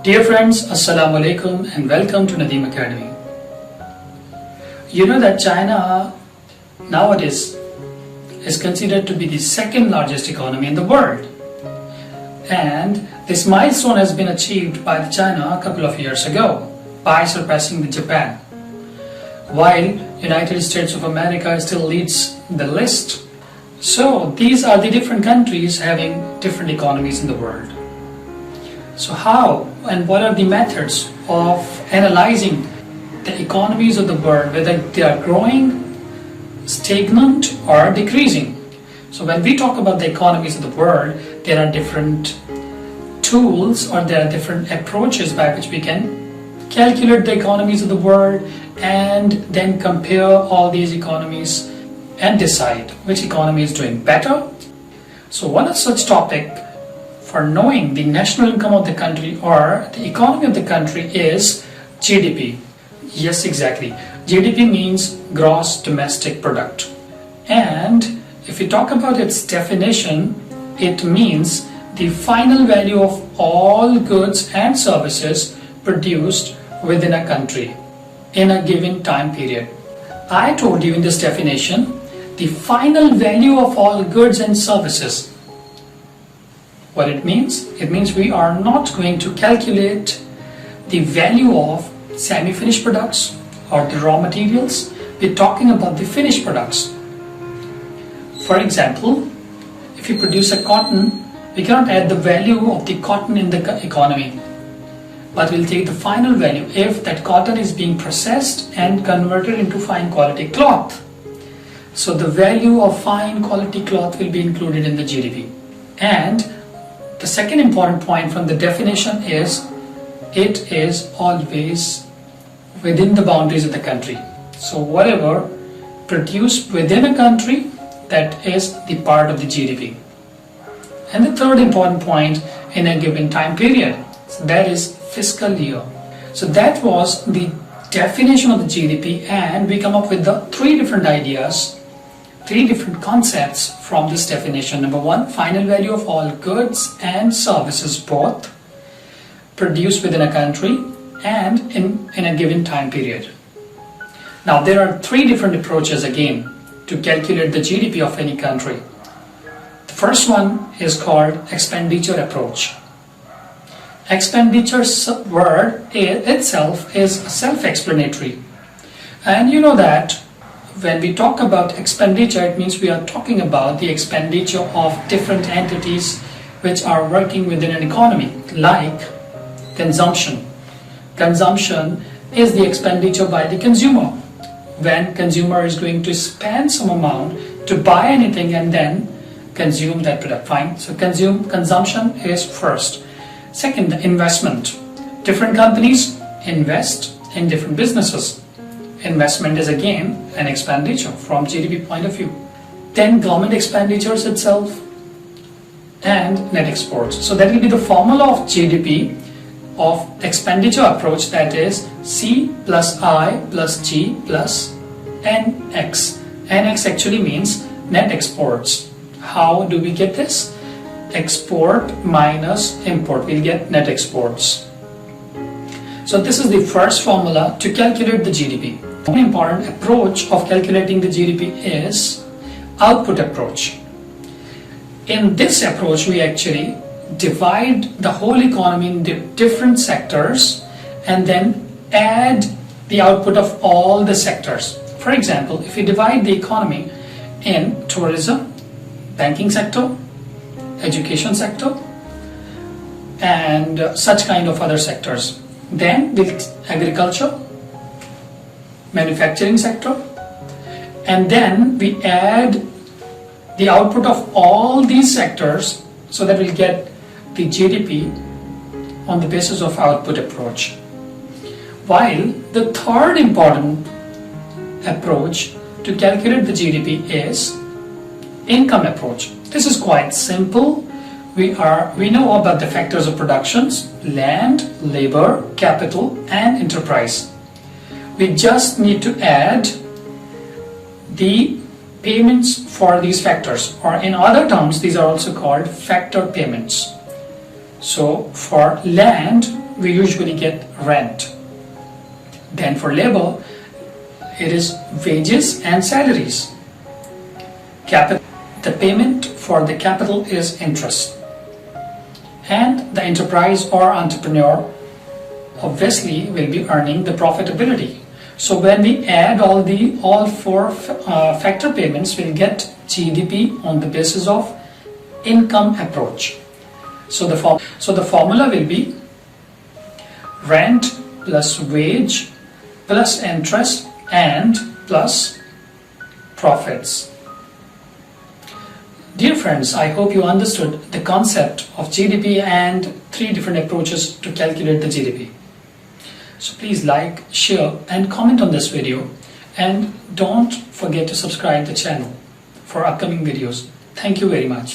Dear friends, Assalamu alaikum and welcome to Nadeem Academy. You know that China nowadays is considered to be the second largest economy in the world. And this milestone has been achieved by China a couple of years ago by surpassing the Japan. While United States of America still leads the list. So these are the different countries having different economies in the world. So how and what are the methods of analyzing the economies of the world, whether they are growing, stagnant or decreasing? So when we talk about the economies of the world, there are different tools or there are different approaches by which we can calculate the economies of the world and then compare all these economies and decide which economy is doing better. So one of such topic for knowing the national income of the country or the economy of the country is GDP. Yes, exactly. GDP means gross domestic product. And if we talk about its definition, it means the final value of all goods and services produced within a country in a given time period. I told you in this definition, the final value of all goods and services. What it means? It means we are not going to calculate the value of semi-finished products or the raw materials. We're talking about the finished products. For example, if you produce a cotton, we cannot add the value of the cotton in the economy, but we'll take the final value if that cotton is being processed and converted into fine quality cloth. So the value of fine quality cloth will be included in the GDP. And the second important point from the definition is it is always within the boundaries of the country. So whatever produced within a country, that is the part of the GDP. And the third important point in a given time period, so that is fiscal year. So that was the definition of the GDP, and we come up with the three different ideas, three different concepts from this definition. Number one, final value of all goods and services both produced within a country and in a given time period. Now there are three different approaches again to calculate the GDP of any country. The first one is called Expenditure Approach. Expenditure word itself is self-explanatory. And you know that when we talk about expenditure, it means we are talking about the expenditure of different entities which are working within an economy, like consumption. Consumption is the expenditure by the consumer. When consumer is going to spend some amount to buy anything and then consume that product. Fine. So consumption is first. Second, investment. Different companies invest in different businesses. Investment is again an expenditure from GDP point of view. Then government expenditures itself and net exports. So that will be the formula of GDP of expenditure approach, that is C plus I plus G plus NX. NX actually means net exports. How do we get this? Export minus import, we'll get net exports. So this is the first formula to calculate the GDP. One important approach of calculating the GDP is output approach. In this approach, we actually divide the whole economy into different sectors and then add the output of all the sectors. For example, if we divide the economy in tourism, banking sector, education sector, and such kind of other sectors. Then with agriculture, manufacturing sector, and then we add the output of all these sectors so that we'll get the GDP on the basis of output approach. While the third important approach to calculate the GDP is income approach. This is quite simple. We know about the factors of productions: land, labor, capital, and enterprise. We just need to add the payments for these factors, or in other terms, these are also called factor payments. So for land, we usually get rent. Then for labor, it is wages and salaries. Capital, the payment for the capital is interest. And the enterprise or entrepreneur obviously will be earning the profitability. So when we add all four factor payments, we'll get GDP on the basis of income approach. So the formula will be rent plus wage plus interest and plus profits. Dear friends, I hope you understood the concept of GDP and 3 different approaches to calculate the GDP. So please like, share and comment on this video, and don't forget to subscribe the channel for upcoming videos. Thank you very much.